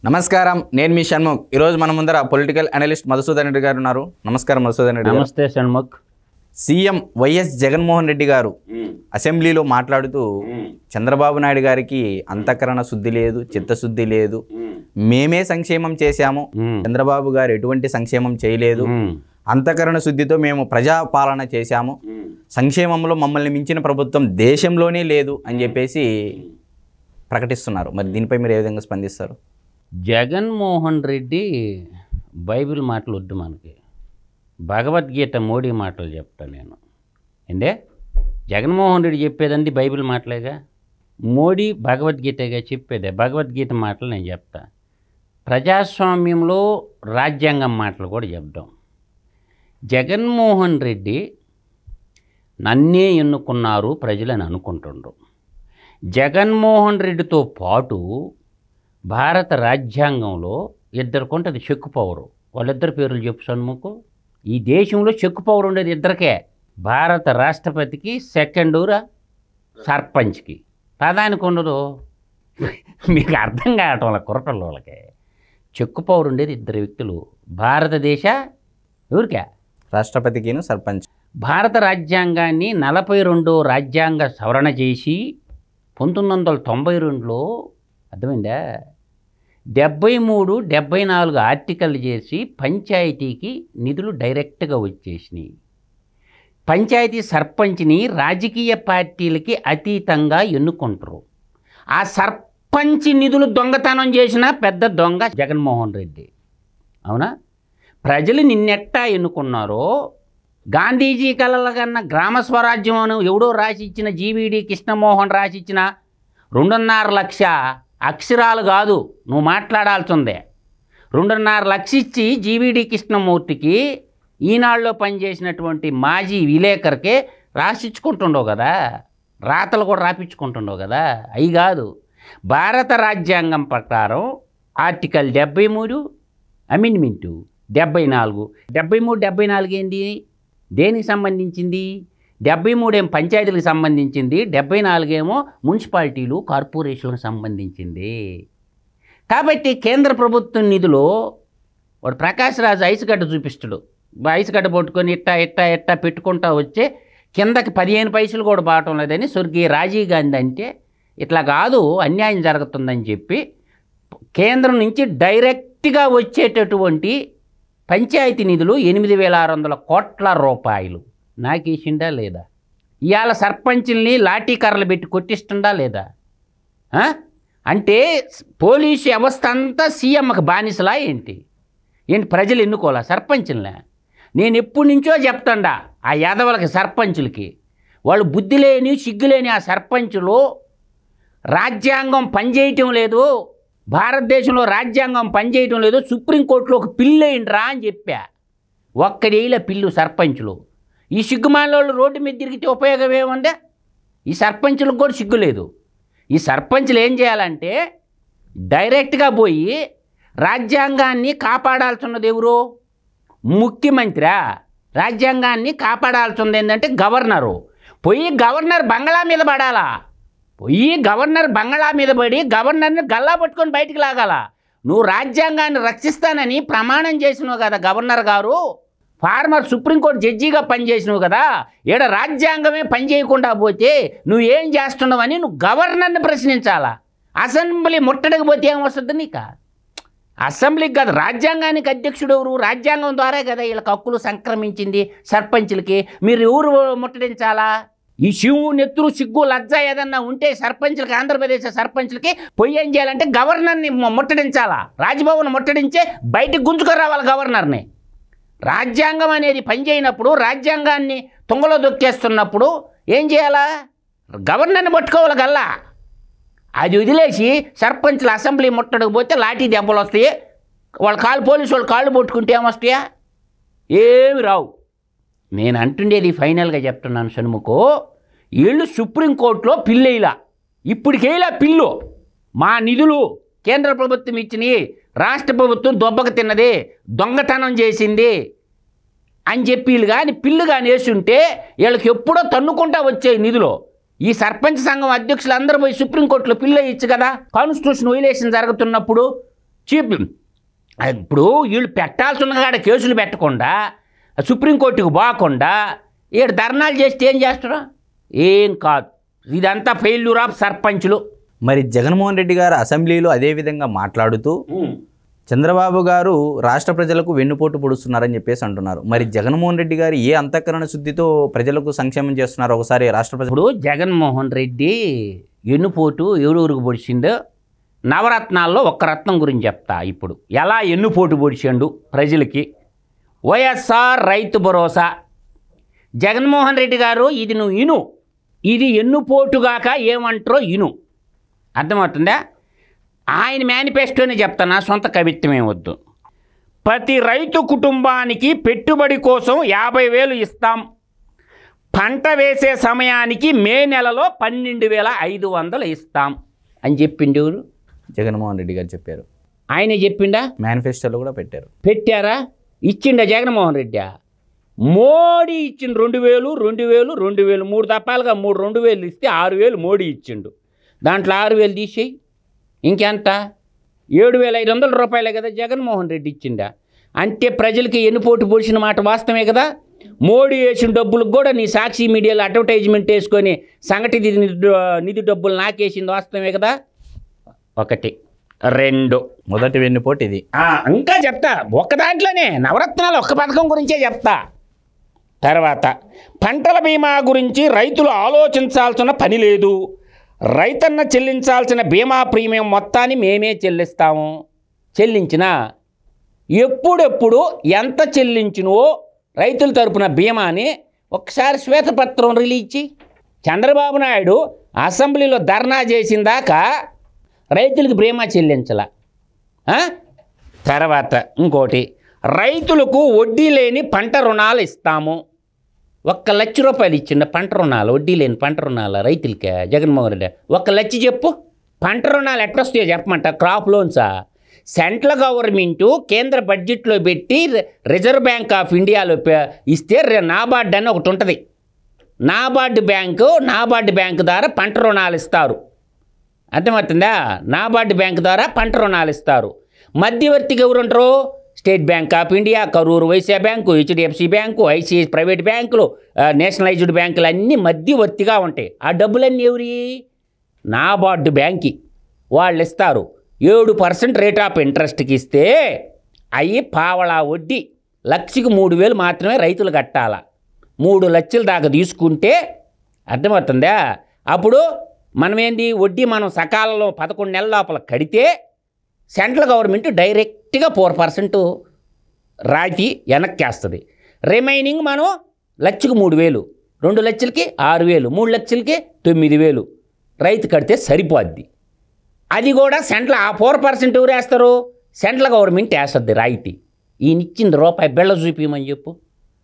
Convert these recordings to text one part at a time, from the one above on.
నమస్కారం, నేను మీ షణ్ముఖ్. ఈరోజు మన ముందర పొలిటికల్ అనలిస్ట్ మధుసూదన్ రెడ్డి గారు ఉన్నారు. నమస్కారం మధుసూదన్ రెడ్డి. నమస్తే షణ్ముఖ్. సీఎం వైఎస్ జగన్మోహన్ రెడ్డి గారు అసెంబ్లీలో మాట్లాడుతూ చంద్రబాబు నాయుడు గారికి అంతఃకరణ శుద్ధి లేదు, చిత్తశుద్ధి లేదు, మేమే సంక్షేమం చేశాము, చంద్రబాబు గారు ఎటువంటి సంక్షేమం చేయలేదు, అంతఃకరణ శుద్ధితో మేము ప్రజాపాలన చేశాము, సంక్షేమంలో మమ్మల్ని మించిన ప్రభుత్వం దేశంలోనే లేదు అని చెప్పేసి ప్రకటిస్తున్నారు. మరి దీనిపై మీరు ఏ విధంగా స్పందిస్తారు? జగన్మోహన్ రెడ్డి బైబిల్ మాటలు వద్దు మనకి, భగవద్గీత మోడీ మాటలు చెప్తా నేను. ఏంటే జగన్మోహన్ రెడ్డి చెప్పేదండి బైబిల్ మాటలేగా, మోడీ భగవద్గీతగా చెప్పేదే. భగవద్గీత మాటలు నేను చెప్తా. ప్రజాస్వామ్యంలో రాజ్యాంగం మాటలు కూడా చెప్దాం. జగన్మోహన్ రెడ్డి నన్నే ఎన్నుకున్నారు ప్రజలని అనుకుంటుండ్రు. జగన్మోహన్ రెడ్డితో పాటు భారత రాజ్యాంగంలో ఇద్దరు కొంటది చెక్కు పవరు. వాళ్ళిద్దరి పేర్లు చెప్పు షణ్ముఖ్. ఈ దేశంలో చెక్కు పవర్ ఉండేది ఇద్దరికే, భారత రాష్ట్రపతికి, సెకండూరా సర్పంచ్కి. ప్రధానికి ఉండదు. మీకు అర్థం కావటం వల్ల కుర్రపిల్ల వాళ్ళకి చెక్కు పవర్ ఉండేది ఇద్దరు వ్యక్తులు. భారతదేశ ఎవరికే? రాష్ట్రపతికిను సర్పంచ్. భారత రాజ్యాంగాన్ని 42వ రాజ్యాంగ సవరణ చేసి 1992లో అర్థమైందా 73, 74 ఆర్టికల్ చేసి పంచాయతీకి నిధులు డైరెక్ట్గా వచ్చేసినాయి. పంచాయతీ సర్పంచ్ని రాజకీయ పార్టీలకి అతీతంగా ఎన్నుకుంటారు. ఆ సర్పంచ్ నిధులు దొంగతనం చేసిన పెద్ద దొంగ జగన్మోహన్ రెడ్డి. అవునా? ప్రజలు నిన్నెట్టా ఎన్నుకున్నారో, గాంధీజీ కలల కన్నా గ్రామ స్వరాజ్యం అని ఎవడో రాసిచ్చిన జీవీడి కృష్ణమోహన్ రాసిచ్చిన 2.5 లక్ష అక్షరాలు కాదు నువ్వు మాట్లాడాల్సిందే. 2.5 లక్ష ఇచ్చి జీవీడి కృష్ణమూర్తికి ఈనాడులో పనిచేసినటువంటి మాజీ విలేకరుకే రాసిచ్చుకుంటుండవు కదా, రాతలు కూడా రాపించుకుంటుండవు కదా. అవి కాదు. భారత రాజ్యాంగం ప్రకారం ఆర్టికల్ 73, అమెండ్మెంటు 74. 73, 74 ఏంటి? దేనికి సంబంధించింది? 73 ఏమో పంచాయతీలకు సంబంధించింది, 74 ఏమో మున్సిపాలిటీలు, కార్పొరేషన్లకు సంబంధించింది. కాబట్టి కేంద్ర ప్రభుత్వం నిధులు వాడు ప్రకాష్ రాజు ఐసుగడ్డ చూపిస్తాడు. ఐసుగడ్డ పట్టుకొని ఇట్టా పెట్టుకుంటా వచ్చే కిందకి 15 పైసలు కూడా బాగటం లేదని స్వర్గీయ రాజీవ్ గాంధీ అంటే ఇట్లా కాదు, అన్యాయం జరుగుతుందని చెప్పి కేంద్రం నుంచి డైరెక్ట్గా వచ్చేటటువంటి పంచాయతీ నిధులు 8,600 కోట్ల రూపాయలు నాకేసిండా లేదా? ఇవాళ సర్పంచుల్ని లాఠీ కర్రలు పెట్టి కొట్టిస్తుండా లేదా? అంటే పోలీసు వ్యవస్థ అంతా సీఎంకి బానిసలా ఏంటి? ప్రజలు ఎన్నుకోవాలా సర్పంచులనే? నేను ఎప్పటి నుంచో చెప్తాండా ఆ యాదవులకి, సర్పంచులకి, వాళ్ళు బుద్ధి లేని, సిగ్గులేని ఆ సర్పంచులు రాజ్యాంగం పనిచేయటం లేదు, భారతదేశంలో రాజ్యాంగం పనిచేయటం లేదు, సుప్రీంకోర్టులో ఒక పిల్లు వేయండిరా అని చెప్పా. ఒక్కడేళ్ళ పిల్లు సర్పంచులు. ఈ సిగ్గుమాలోళ్ళు రోడ్డు మీద తిరిగితే ఉపయోగం ఏముందా? ఈ సర్పంచులకు కూడా సిగ్గు లేదు. ఈ సర్పంచులు ఏం చేయాలంటే డైరెక్ట్గా పోయి రాజ్యాంగాన్ని కాపాడాల్సిన్నది ఎవరు? ముఖ్యమంత్రి. రాజ్యాంగాన్ని కాపాడాల్సింది ఏంటంటే గవర్నరు. పోయి గవర్నర్ బంగ్లా మీద పడాలా, పోయి గవర్నర్ బంగ్లా మీద పడి గవర్నర్ని గల్లా పట్టుకొని బయటికి లాగాల. నువ్వు రాజ్యాంగాన్ని రక్షిస్తానని ప్రమాణం చేసినావు కదా గవర్నర్ గారు, ఫార్మర్ సుప్రీంకోర్టు జడ్జిగా పనిచేసినావు కదా, ఈడ రాజ్యాంగమే పనిచేయకుండా పోతే నువ్వేం చేస్తున్నావని నువ్వు గవర్నర్ని ప్రశ్నించాలా. అసెంబ్లీ ముట్టడికి ఏమొస్తుంది నీకు? అసెంబ్లీకి కాదు, రాజ్యాంగానికి అధ్యక్షుడు ఎవరు? రాజ్యాంగం ద్వారా కదా వీళ్ళకి హక్కులు సంక్రమించింది సర్పంచులకి. మీరు ఎవరు ముట్టడించాలా? ఈ శివు నెత్తురు సిగ్గు లజ్జ ఏదన్నా ఉంటే సర్పంచులకి, ఆంధ్రప్రదేశ్ సర్పంచులకి పోయి ఏం చేయాలంటే గవర్నర్ని ముట్టడించాలా. రాజ్భవన్ ముట్టడించే బయటికి గుంజుకొని రావాలి గవర్నర్ని. రాజ్యాంగం అనేది పనిచేయనప్పుడు, రాజ్యాంగాన్ని తుంగలో దొక్కేస్తున్నప్పుడు ఏం చేయాలా? గవర్నర్ని పట్టుకోవాలి గల్లా. అది వదిలేసి సర్పంచులు అసెంబ్లీ ముట్టడికి పోతే లాఠీ దెబ్బలు వస్తాయి. పోలీసు వాళ్ళు కాళ్ళు పట్టుకుంటే ఏమొస్తాయా? ఏమి రావు. నేను అంటుండేది ఫైనల్గా చెప్తున్నాను షణ్ముఖ్, వీళ్ళు సుప్రీంకోర్టులో పిల్లేలా, ఇప్పటికేలా పిల్లు. మా నిధులు కేంద్ర ప్రభుత్వం ఇచ్చినాయి, రాష్ట్ర ప్రభుత్వం దొబ్బక తిన్నది, దొంగతనం చేసింది అని చెప్పి వీళ్ళు కానీ పిల్లు కానీ వేసుంటే వీళ్ళకి ఎప్పుడో తన్నుకుంటా వచ్చే నిధులు. ఈ సర్పంచ్ సంఘం అధ్యక్షులు అందరూ పోయి సుప్రీంకోర్టులో పిల్ల ఇచ్చు కదా, కాన్స్టిట్యూషన్ వైలేషన్ జరుగుతున్నప్పుడు ఇప్పుడు వీళ్ళు పెట్టాల్సిన కాడ కేసులు పెట్టకుండా సుప్రీంకోర్టుకు పోకుండా ఈడ ధర్నాలు చేస్తే ఏం చేస్తారా? ఏం కాదు. ఇదంతా ఫెయిల్యూర్ ఆఫ్ సర్పంచులు. మరి జగన్మోహన్ రెడ్డి గారు అసెంబ్లీలో అదే విధంగా మాట్లాడుతూ చంద్రబాబు గారు రాష్ట్ర ప్రజలకు వెన్నుపోటు పొడుస్తున్నారని చెప్పేసి అంటున్నారు. మరి జగన్మోహన్ రెడ్డి గారు ఏ అంతఃకరణ శుద్ధితో ప్రజలకు సంక్షేమం చేస్తున్నారు ఒకసారి రాష్ట్ర ప్రజలు? ఇప్పుడు జగన్మోహన్ రెడ్డి ఎన్నుపోటు ఎవరెవరికి పొడిచిందో నవరత్నాల్లో ఒక్క రత్నం గురించి చెప్తా. ఇప్పుడు ఎలా ఎన్నుపోటు పొడిచిండు ప్రజలకి. వైఎస్ఆర్ రైతు భరోసా. జగన్మోహన్ రెడ్డి గారు ఇది నువ్వు ఇను, ఇది ఎన్నుపోటుగాక ఏమంటారో ఇను. అర్థమవుతుందా? ఆయన మేనిఫెస్టోనే చెప్తాను, నా సొంత కవిత్వమే వద్దు. ప్రతి రైతు కుటుంబానికి పెట్టుబడి కోసం 50,000 ఇస్తాం. పంట వేసే సమయానికి మే నెలలో 12,500 ఇస్తాం అని చెప్పిండు. ఎవరు? జగన్మోహన్ రెడ్డి గారు చెప్పారు. ఆయనే చెప్పిండా? మేనిఫెస్టోలో కూడా పెట్టారు. పెట్టారా? ఇచ్చిండా జగన్మోహన్ రెడ్డి? మోడీ ఇచ్చిండు 2,000, 2,000, 2,000 3 దప్పాలుగా 2,000 ఇస్తే 6,000 మోడీ ఇచ్చిండు. దాంట్లో 6,000 తీసేయి, ఇంకెంత? 7,500 రూపాయలే కదా జగన్మోహన్ రెడ్డి ఇచ్చిండా. అంటే ప్రజలకి ఎన్నుపోటు పొడిచిన మాట వాస్తవమే కదా. మోడీ వేసిన డబ్బులకు కూడా నీ సాక్షి మీడియాలో అడ్వర్టైజ్మెంట్ వేసుకొని సంగటి నిధి డబ్బులు నాకేసింది వాస్తవమే కదా. 1, 2 మొదటి వెన్నుపోటు ఇది. ఇంకా చెప్తా, ఒక్క దాంట్లోనే నవరత్నాలు ఒక్క పథకం గురించే చెప్తా. తర్వాత పంటల బీమా గురించి రైతులు ఆలోచించాల్సిన పని లేదు. రైతన్న చెల్లించాల్సిన బీమా ప్రీమియం మొత్తాన్ని మేమే చెల్లిస్తాము. చెల్లించినా ఎప్పుడెప్పుడు ఎంత చెల్లించినవో రైతుల తరపున బీమాని ఒకసారి శ్వేతపత్రం రిలీజ్ చేయి. చంద్రబాబు నాయుడు అసెంబ్లీలో ధర్నా చేసిన దాకా రైతులకు బీమా చెల్లించాల. తర్వాత ఇంకోటి, రైతులకు వడ్డీ లేని పంట రుణాలు ఇస్తాము. 1,00,000 రూపాయలు ఇచ్చిండ పంట రుణాలు, వడ్డీ లేని పంట రుణాలు రైతులకే జగన్మోహన్ రెడ్డి. 1,00,000 చెప్పు. పంట రుణాలు ఎట్లొస్తాయో చెప్పమంట. క్రాప్ లోన్సా? సెంట్రల్ గవర్నమెంటు కేంద్ర బడ్జెట్లో పెట్టి రిజర్వ్ బ్యాంక్ ఆఫ్ ఇండియాలో ఇస్తే నాబార్డ్ అని ఒకటి ఉంటుంది. నాబార్డు బ్యాంకు ద్వారా పంట రుణాలు ఇస్తారు. అర్థమవుతుందా? నాబార్డు బ్యాంకు ద్వారా పంట రుణాలు ఇస్తారు. మధ్యవర్తికి ఎవరుంటారు? State bank of India, Karur Vysya bank, HDFC bank, ICICI private బ్యాంకులు, నేషనలైజ్డ్ బ్యాంకులు అన్నీ మధ్యవర్తిగా ఉంటాయి. ఆ డబ్బులన్నీ ఎవరి? నాబార్డు బ్యాంకి వాళ్ళు ఇస్తారు. 7% రేట్ ఆఫ్ ఇంట్రెస్ట్కి ఇస్తే అవి పావలా వడ్డీ. 1,00,000కి 3,000 మాత్రమే రైతులు కట్టాల. 3 లక్షల దాకా తీసుకుంటే అర్థమవుతుందా? అప్పుడు మనమేంది వడ్డీ మనం సకాలంలో 11 నెలల లోపల కడితే సెంట్రల్ గవర్నమెంట్ డైరెక్ట్గా 4% రాయితీ వెనక్కేస్తుంది. రిమైనింగ్ మనం 1,00,000కి 3,000, 2 లక్షలకి 6,000, 3 లక్షలకి 9,000 రైతు కడితే సరిపోద్ది. అది కూడా సెంట్రల్ ఆ 4% ఎవరు వేస్తారు? సెంట్రల్ గవర్నమెంట్ వేస్తుంది రాయితీ. ఈయన ఇచ్చింది రూపాయి బిళ్ళ చూపించమని చెప్పు.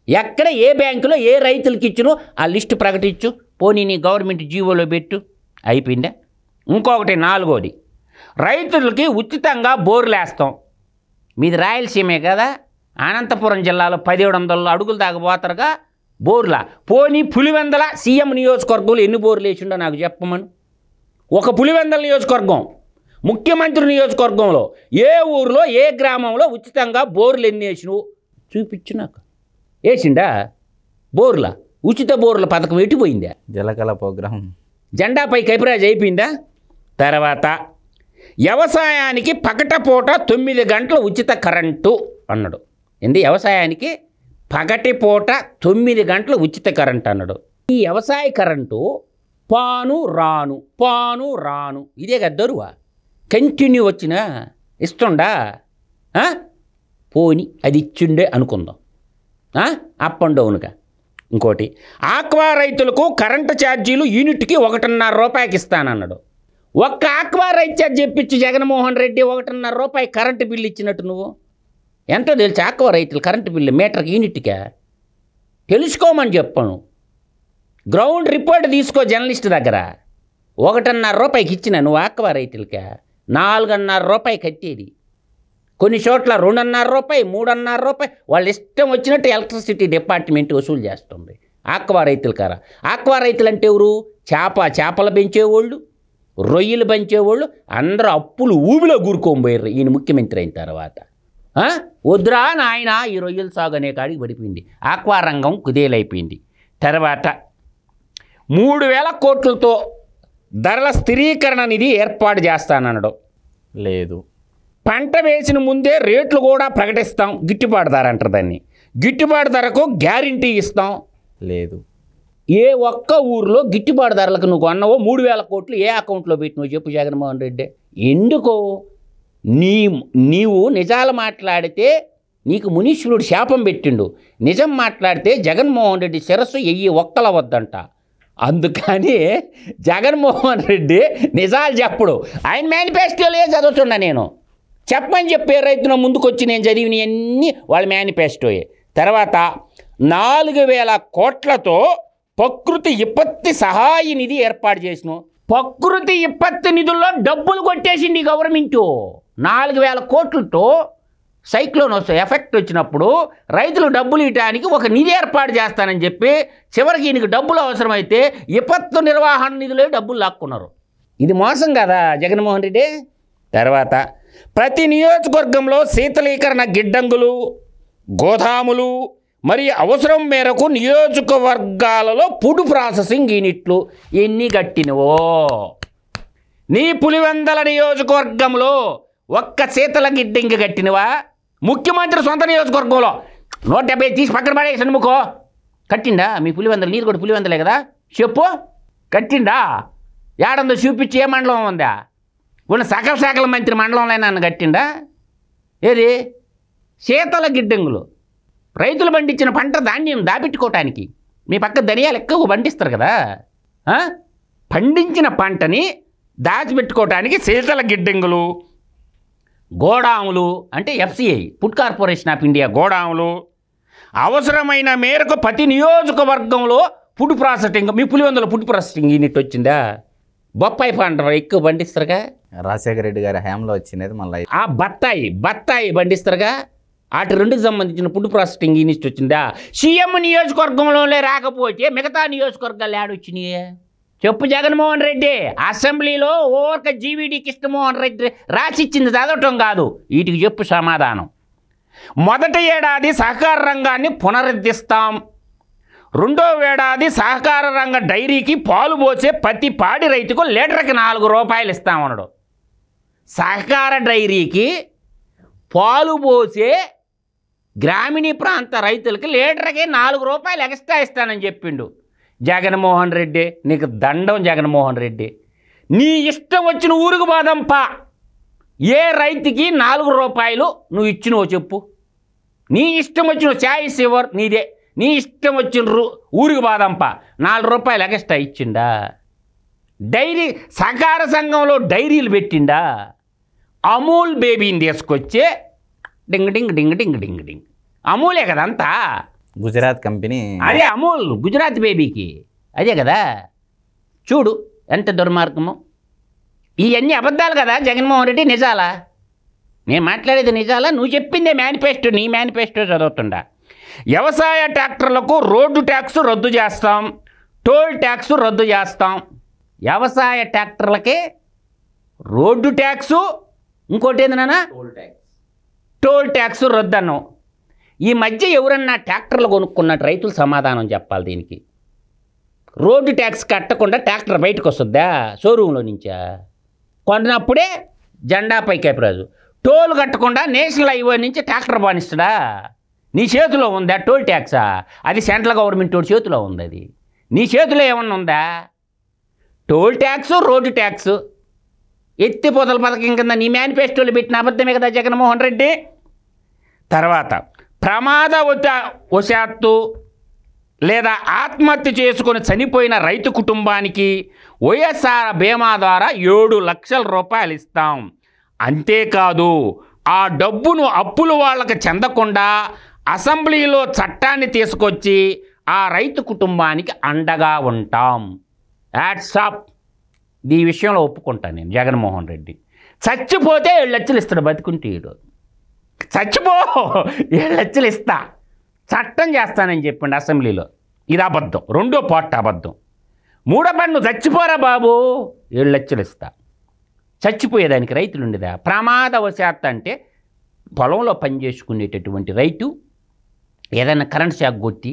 ఎక్కడ ఏ బ్యాంకులో ఏ రైతులకి ఇచ్చినో ఆ లిస్టు ప్రకటించు. పోనీ నీ గవర్నమెంట్ జీవోలో పెట్టు. అయిపోయిందా? ఇంకొకటి 4వది, రైతులకి ఉచితంగా బోర్లు వేస్తాం. మీది రాయలసీమే కదా. అనంతపురం జిల్లాలో 1,700 అడుగులు దాకా పోతారుగా బోర్లా. పోనీ పులివెందల సీఎం నియోజకవర్గంలో ఎన్ని బోర్లు వేసిండో నాకు చెప్పమను. ఒక పులివెందల నియోజకవర్గం, ముఖ్యమంత్రి నియోజకవర్గంలో ఏ ఊరిలో ఏ గ్రామంలో ఉచితంగా బోర్లు ఎన్ని వేసినవు చూపించు నాకు. వేసిండా బోర్ల? ఉచిత బోర్ల పథకం ఎట్టిపోయిందా? జలకళ ప్రోగ్రాం జెండాపై కైపరాజ్ అయిపోయిందా? తర్వాత వ్యవసాయానికి పగటిపూట 9 గంటల ఉచిత కరెంటు అన్నాడు. ఏంది? వ్యవసాయానికి పగటిపూట 9 గంటల ఉచిత కరెంటు అన్నాడు. ఈ వ్యవసాయ కరెంటు పాను రాను ఇదే కదా దొరువా? కంటిన్యూ వచ్చినా ఇస్తుండా? పోని అది ఇచ్చిండే అనుకుందాం, అప్ అండ్ డౌన్గా. ఇంకోటి, ఆక్వా రైతులకు కరెంటు ఛార్జీలు యూనిట్కి 1.5 రూపాయకి ఇస్తానన్నాడు. ఒక్క ఆక్వా రైతు ఛార్జ్ చెప్పించు జగన్మోహన్ రెడ్డి. 1.5 రూపాయి కరెంటు బిల్లు ఇచ్చినట్టు నువ్వు. ఎంతో తెలుసు ఆక్వా రైతులు కరెంటు బిల్లు మీటర్కి యూనిట్గా? తెలుసుకోమని చెప్పాను. గ్రౌండ్ రిపోర్ట్ తీసుకో జర్నలిస్ట్ దగ్గర. 1.5 రూపాయికి ఇచ్చిన నువ్వు ఆక్వా రైతులకే 4.5 రూపాయి కట్టేది. కొన్ని చోట్ల 2.5 రూపాయి, 3.5 రూపాయి వాళ్ళు ఇష్టం వచ్చినట్టు ఎలక్ట్రిసిటీ డిపార్ట్మెంట్ వసూలు చేస్తుంది ఆక్వా రైతుల కార. ఆక్వా రైతులు అంటే ఎవరు? చేపలు పెంచేవాళ్ళు, రొయ్యలు పంచేవాళ్ళు అందరూ అప్పులు ఊబిలో కూరుకోబోయారు ఈయన ముఖ్యమంత్రి అయిన తర్వాత. వద్దురా నాయన ఈ రొయ్యల సాగు అనే కాడికి పడిపోయింది. ఆక్వా రంగం కుదేలైపోయింది. తర్వాత 3,000 కోట్లతో ధరల స్థిరీకరణ నిధి ఏర్పాటు చేస్తానన్నాడు. లేదు. పంట వేసిన ముందే రేట్లు కూడా ప్రకటిస్తాం, గిట్టుబాటు ధర అంటారు దాన్ని. గిట్టుబాటు ధరకు గ్యారంటీ ఇస్తాం. లేదు. ఏ ఒక్క ఊరిలో గిట్టుబాటు ధరలకు నువ్వు కొన్నావో 3,000 కోట్లు ఏ అకౌంట్లో పెట్టినో చెప్పు జగన్మోహన్ రెడ్డి. ఎందుకో నీవు నిజాలు మాట్లాడితే నీకు మునీశ్వరుడు శాపం పెట్టిండు, నిజం మాట్లాడితే జగన్మోహన్ రెడ్డి శిరస్సు 1000 ఒక్కల వద్దంట. అందుకని జగన్మోహన్ రెడ్డి నిజాలు చెప్పడు. ఆయన మేనిఫెస్టోలో చదువుతున్నా నేను. చెప్పమని చెప్పే రైతున ముందుకొచ్చి నేను చదివినవన్నీ వాళ్ళ మేనిఫెస్టోయే. తర్వాత 4,000 కోట్లతో ప్రకృతి విపత్తి సహాయ నిధి ఏర్పాటు చేసిన. ప్రకృతి విపత్తి నిధుల్లో డబ్బులు కొట్టేసింది గవర్నమెంటు. 4,000 కోట్లతో సైక్లోన్ ఎఫెక్ట్ వచ్చినప్పుడు రైతులు డబ్బులు ఇవ్వడానికి ఒక నిధి ఏర్పాటు చేస్తానని చెప్పి చివరికి ఈయనకి డబ్బులు అవసరమైతే విపత్తు నిర్వహణ నిధులే డబ్బులు లాక్కున్నారు. ఇది మోసం కదా జగన్మోహన్ రెడ్డి. తర్వాత ప్రతి నియోజకవర్గంలో శీతలీకరణ గిడ్డంగులు, గోదాములు మరియు అవసరం మేరకు నియోజకవర్గాలలో ఫుడ్ ప్రాసెసింగ్ యూనిట్లు ఎన్ని కట్టినవో. నీ పులివెందల నియోజకవర్గంలో ఒక్క శీతల గిడ్డంగి కట్టినవా? ముఖ్యమంత్రి సొంత నియోజకవర్గంలో 170 తీసి పక్కన పడేసి అనుకో. కట్టిండా మీ పులివెందల? నీరు కూడా పులివెందలే కదా, చెప్పు కట్టిండా? ఏడందో చూపించి ఏ మండలం ఉందా? ఉన్న సకల శాఖల మంత్రి మండలంలో నన్ను కట్టిండా? ఏది శీతల గిడ్డంగులు రైతులు పండించిన పంట ధాన్యం దాపెట్టుకోవటానికి. మీ పక్క ధనియాలు ఎక్కువ పండిస్తారు కదా, పండించిన పంటని దాచిపెట్టుకోవటానికి శీతల గిడ్డంగులు, గోడాములు అంటే FCI food corporation of India గోడాములు, అవసరమైన మేరకు ప్రతి నియోజకవర్గంలో ఫుడ్ ప్రాసెసింగ్. మీ పులివెందుల ఫుడ్ ప్రాసెసింగ్ యూనిట్ వచ్చిందా? బొప్పాయి పంట ఎక్కువ పండిస్తారుగా, రాజశేఖర రెడ్డి గారి హయాంలో వచ్చినది. మళ్ళీ ఆ బత్తాయి పండిస్తారుగా, వాటి 2కి సంబంధించిన ఫుడ్ ప్రాసెసింగ్ యూనిట్ వచ్చిందా? సీఎం నియోజకవర్గంలోనే రాకపోతే మిగతా నియోజకవర్గాలు ఏడొచ్చినాయి చెప్పు జగన్మోహన్ రెడ్డి. అసెంబ్లీలో ఓవర్క జీవీడి కృష్ణమోహన్ రెడ్డి రాసిచ్చింది చదవటం కాదు, వీటికి చెప్పు సమాధానం. మొదటి ఏడాది సహకార రంగాన్ని పునరుద్ధరిస్తాం. 2వ ఏడాది సహకార రంగ డైరీకి పాలు పోసే ప్రతి పాడి రైతుకు లీటర్కి 4 రూపాయలు ఇస్తామన్నాడు. సహకార డైరీకి పాలు పోసే గ్రామీణ ప్రాంత రైతులకి లీటర్కి 4 రూపాయలు ఎక్స్ట్రా ఇస్తానని చెప్పిండు జగన్మోహన్ రెడ్డి. నీకు దండం జగన్మోహన్ రెడ్డి. నీ ఇష్టం వచ్చిన ఊరికి పోదంపా. ఏ రైతుకి 4 రూపాయలు నువ్వు ఇచ్చినవో చెప్పు. నీ ఇష్టం వచ్చిన చాయిస్ ఎవరు నీదే. నీ ఇష్టం వచ్చిన ఊరికి పోదంపా. 4 రూపాయలు ఎక్స్ట్రా ఇచ్చిండా? డైరీ సహకార సంఘంలో డైరీలు పెట్టిండా? అమూల్ బేబీని తీసుకొచ్చే డింగ్ డింగ్ డింగ్ డింగ్ డింగ్ డింగ్. అమూలే కదా అంతా, గుజరాత్ కంపెనీ. అదే అమూల్ గుజరాత్ బేబీకి అదే కదా. చూడు ఎంత దుర్మార్గము. ఇవన్నీ అబద్ధాలు కదా జగన్మోహన్ రెడ్డి, నిజాలా? నేను మాట్లాడేది నిజాలా? నువ్వు చెప్పిందే మేనిఫెస్టో. నీ మేనిఫెస్టో చదువుతుండా. వ్యవసాయ ట్రాక్టర్లకు రోడ్డు ట్యాక్స్ రద్దు చేస్తాం, టోల్ ట్యాక్స్ రద్దు చేస్తాం. వ్యవసాయ ట్రాక్టర్లకే రోడ్డు ట్యాక్సు, ఇంకోటి ఏంది నాన్న టోల్ ట్యాక్స్ రద్దు అన్నాం. ఈ మధ్య ఎవరన్నా ట్రాక్టర్లు కొనుక్కున్నట్టు రైతులు సమాధానం చెప్పాలి దీనికి. రోడ్డు ట్యాక్స్ కట్టకుండా ట్రాక్టర్ బయటకు వస్తుందా షోరూంలో నుంచా? కొన్నప్పుడే జెండా పైకెప్పరాజు. టోల్ కట్టకుండా నేషనల్ హైవే నుంచి ట్రాక్టర్ బానిస్తాడా? నీ చేతిలో ఉందా టోల్ ట్యాక్సా? అది సెంట్రల్ గవర్నమెంట్ చేతిలో ఉంది. అది నీ చేతిలో ఏమన్నా ఉందా? టోల్ ట్యాక్సు, రోడ్డు ట్యాక్సు, ఎత్తిపోతల పథకం కింద నీ మేనిఫెస్టోలు పెట్టిన అబద్ధమే కదా జగన్మోహన్ రెడ్డి. తర్వాత ప్రమాదవశాత్తు లేదా ఆత్మహత్య చేసుకొని చనిపోయిన రైతు కుటుంబానికి వైఎస్ఆర్ బీమా ద్వారా 7 లక్షల రూపాయలు ఇస్తాం. అంతేకాదు ఆ డబ్బును అప్పుల వాళ్ళకి చెందకుండా అసెంబ్లీలో చట్టాన్ని తీసుకొచ్చి ఆ రైతు కుటుంబానికి అండగా ఉంటాం. యాట్సాప్. ఈ విషయంలో ఒప్పుకుంటాను నేను జగన్మోహన్ రెడ్డి. చచ్చిపోతే 7 లక్షలు ఇస్తాడు, బతుకుంటే చచ్చిపో 7 లక్షలు ఇస్తా, చట్టం చేస్తానని చెప్పిండు అసెంబ్లీలో. ఇది అబద్ధం. 2వ పార్ట్ అబద్ధం. 3వ పార్ట్ నువ్వు చచ్చిపోరా బాబు 7 లక్షలు ఇస్తా. చచ్చిపోయేదానికి రైతులు ఉండేదా? ప్రమాదవశాత్తు అంటే పొలంలో పనిచేసుకునేటటువంటి రైతు ఏదైనా కరెంట్ షాక్ కొట్టి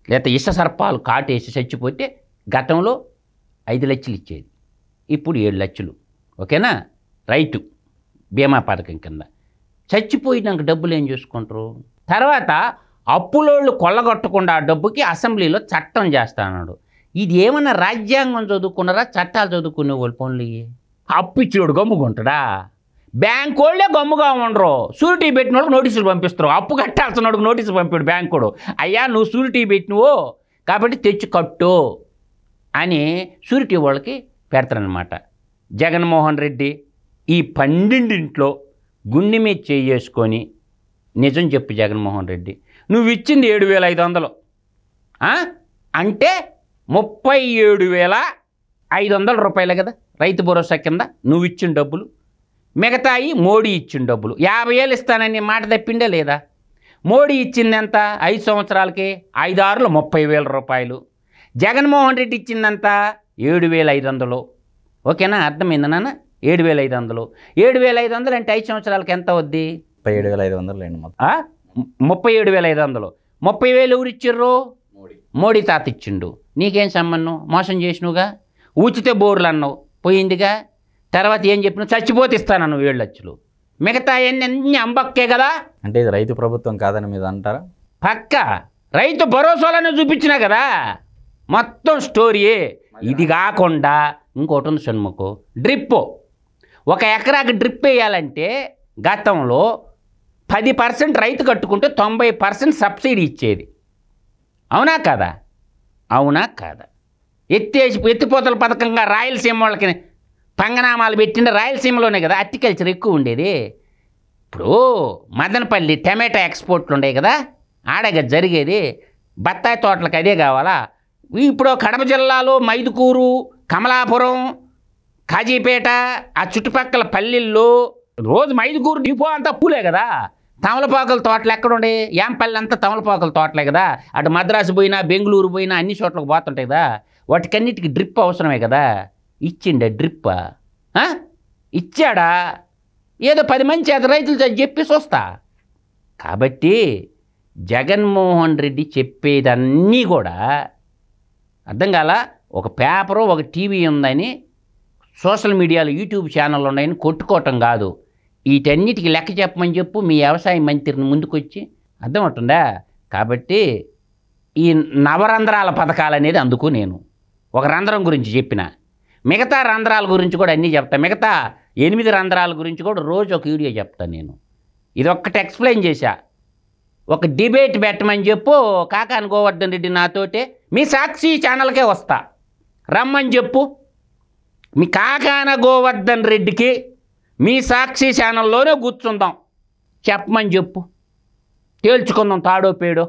లేకపోతే ఇష్ట సర్పాలు కాటేసి చచ్చిపోతే గతంలో 5 లక్షలు ఇచ్చేది, ఇప్పుడు 7 లక్షలు. ఓకేనా? రైతు బీమా పథకం కింద. చచ్చిపోయినాక డబ్బులు ఏం చేసుకుంటారు? తర్వాత అప్పులోళ్ళు కొల్లగొట్టకుండా ఆ డబ్బుకి అసెంబ్లీలో చట్టం చేస్తాడు. ఇది ఏమన్నా రాజ్యాంగం చదువుకున్నారా, చట్టాలు చదువుకునే వాళ్ళు పనులు? అప్పు ఇచ్చినోడు గమ్ముకుంటాడా? బ్యాంకు వాళ్ళే గమ్ముగా ఉండరు. షూరిటీ పెట్టిన వాళ్ళకి నోటీసులు పంపిస్తారు. అప్పు కట్టాల్సిన వాడికి నోటీసులు పంపాడు బ్యాంకుడు. అయ్యా నువ్వు షూరిటీ పెట్టినవు కాబట్టి తెచ్చి కట్టు అని షూరిటీ వాళ్ళకి పెడతారనమాట. జగన్మోహన్ రెడ్డి ఈ 12 గుండె మీద చేసుకొని నిజం చెప్పు జగన్మోహన్ రెడ్డి, నువ్వు ఇచ్చింది 7,500 అంటే 37,500 రూపాయలే కదా రైతు భరోసా కింద నువ్వు ఇచ్చిన డబ్బులు. మిగతాయి మోడీ ఇచ్చిన డబ్బులు. 50,000 ఇస్తానని మాట తప్పిండే లేదా? మోడీ ఇచ్చింది ఎంత? 5 సంవత్సరాలకి 5,6 30,000 రూపాయలు. జగన్మోహన్ రెడ్డి ఇచ్చిందంత 7,500. ఓకేనా? అర్థమైంది నాన్న? 7,500. 7,500 అంటే 5 సంవత్సరాలకి ఎంత అవుద్ది? 37,500 37,500. 30,000 ఎవరు ఇచ్చిర్రు? మోడీ తాత ఇచ్చిండు. నీకేం సంబంధం? మోసం చేసినవుగా. ఉచిత బోర్లు అన్నావు, పోయిందిగా. తర్వాత ఏం చెప్పినావు? చచ్చిపోతే ఇస్తాను 7 లక్షలు. మిగతా అన్నీ అంబక్కే కదా. అంటే ఇది రైతు ప్రభుత్వం కాదని మీద అంటారా? పక్క రైతు భరోసాలోనే చూపించినా కదా మొత్తం స్టోరీయే. ఇది కాకుండా ఇంకోటి ఉంది షణ్ముఖు, డ్రిప్. 1 ఎకరాకి డ్రిప్ వేయాలంటే గతంలో 10% రైతు కట్టుకుంటే 90% సబ్సిడీ ఇచ్చేది. అవునా కాదా? అవునా కాదా? ఎత్తిపోతల పథకంగా రాయలసీమ వాళ్ళకి పంగనామాలు పెట్టిండే రాయలసీమలోనే కదా అగ్రికల్చర్ ఎక్కువ ఉండేది. ఇప్పుడు మదనపల్లి టమాటా ఎక్స్పోర్ట్లు ఉండేవి కదా, ఆడగా జరిగేది. బత్తాయి తోటలకు అదే కావాలా? ఇప్పుడు కడప జిల్లాలో మైదుకూరు, కమలాపురం, కాజీపేట ఆ చుట్టుపక్కల పల్లెల్లో రోజు మైదుకూరు డిపో అంతా పూలే కదా. తమలపాకుల తోటలు ఎక్కడుండే? యాంపల్లి అంతా తమలపాకుల తోటలే కదా. అటు మద్రాసు పోయినా బెంగళూరు పోయినా అన్ని చోట్లకు పోతుంటాయి కదా. వాటికన్నిటికి డ్రిప్ అవసరమే కదా. ఇచ్చిండే డ్రిప్పా? ఇచ్చాడా? ఏదో 10 మంది చేత రైతులు చెప్పి చూస్తా. కాబట్టి జగన్మోహన్ రెడ్డి చెప్పేదన్నీ కూడా అర్థం కాల. ఒక పేపరు, ఒక టీవీ ఉందని, సోషల్ మీడియాలో యూట్యూబ్ ఛానళ్ళు ఉన్నాయని కొట్టుకోవటం కాదు. వీటన్నిటికి లెక్క చెప్పమని చెప్పు మీ వ్యవసాయ మంత్రిని ముందుకొచ్చి. అర్థమవుతుందా? కాబట్టి ఈ నవరంధ్రాల పథకాలు అనేది అందుకు నేను ఒక రంధ్రం గురించి చెప్పిన, మిగతా రంధ్రాల గురించి కూడా అన్నీ చెప్తా. మిగతా 8 రంధ్రాల గురించి కూడా రోజు ఒక వీడియో చెప్తాను నేను. ఇది ఒక్కటి ఎక్స్ప్లెయిన్ చేశా. ఒక డిబేట్ పెట్టమని చెప్పు కాకాని గోవర్ధన్ రెడ్డి నాతోటే. మీ సాక్షి ఛానల్కే వస్తా, రమ్మని చెప్పు. మీ కాకాన గోవర్ధన్ రెడ్డికి మీ సాక్షి ఛానల్లోనే కూర్చుందాం, చెప్పమని చెప్పు. తేల్చుకుందాం తాడో పేడో.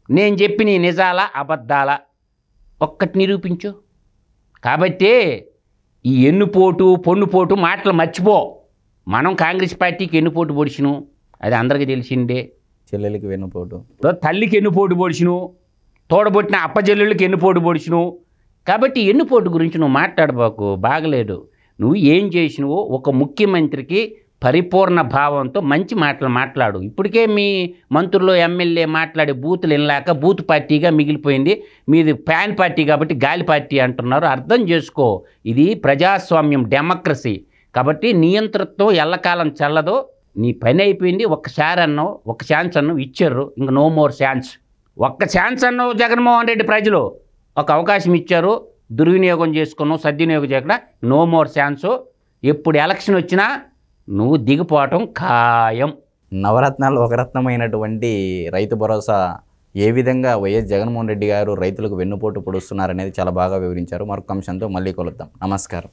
నేను చెప్పి నీ నిజాలా అబద్ధాలా ఒక్కటి నిరూపించు. కాబట్టి ఈ ఎన్నుపోటు పొన్నుపోటు మాటలు మర్చిపో. మనం కాంగ్రెస్ పార్టీకి ఎన్నుపోటు పొడిచిను, అది అందరికీ తెలిసిందే. చెల్లెలకి వెన్నుపోటు, తల్లికి ఎన్నుపోటు పొడిచిను, తోడబొట్టిన అప్పచెల్లెళ్ళకి ఎన్నుపోటు పొడిచిను. కాబట్టి ఎన్నుపోటు గురించి నువ్వు మాట్లాడబాకు, బాగలేదు. నువ్వు ఏం చేసినవో ఒక ముఖ్యమంత్రికి పరిపూర్ణ భావంతో మంచి మాటలు మాట్లాడు. ఇప్పటికే మీ మంత్రులు ఎమ్మెల్యే మాట్లాడే బూతులు వినలేక బూత్ పార్టీగా మిగిలిపోయింది. మీది ఫ్యాన్ పార్టీ కాబట్టి గాలి పార్టీ అంటున్నారు. అర్థం చేసుకో, ఇది ప్రజాస్వామ్యం, డెమోక్రసీ. కాబట్టి నియంతృత్వం ఎల్లకాలం చల్లదు. నీ పని అయిపోయింది. ఒక్కసారి అన్నావు, ఒక ఛాన్స్ అన్నావు, ఇచ్చారు. ఇంక నో మోర్ ఛాన్స్. ఒక్క ఛాన్స్ అన్నావు జగన్మోహన్ రెడ్డి ప్రజలు, ఒక అవకాశం ఇచ్చారు, దుర్వినియోగం చేసుకున్నావు, సద్వినియోగం చేయకుండా నో మోర్ ఛాన్సు. ఎప్పుడు ఎలక్షన్ వచ్చినా నువ్వు దిగిపోవటం ఖాయం. నవరత్నాలు ఒక రత్నమైనటువంటి రైతు భరోసా ఏ విధంగా వైఎస్ జగన్మోహన్ రెడ్డి గారు రైతులకు వెన్నుపోటు పొడుస్తున్నారనేది చాలా బాగా వివరించారు. మరొక అంశంతో మళ్ళీ కలుద్దాం. నమస్కారం.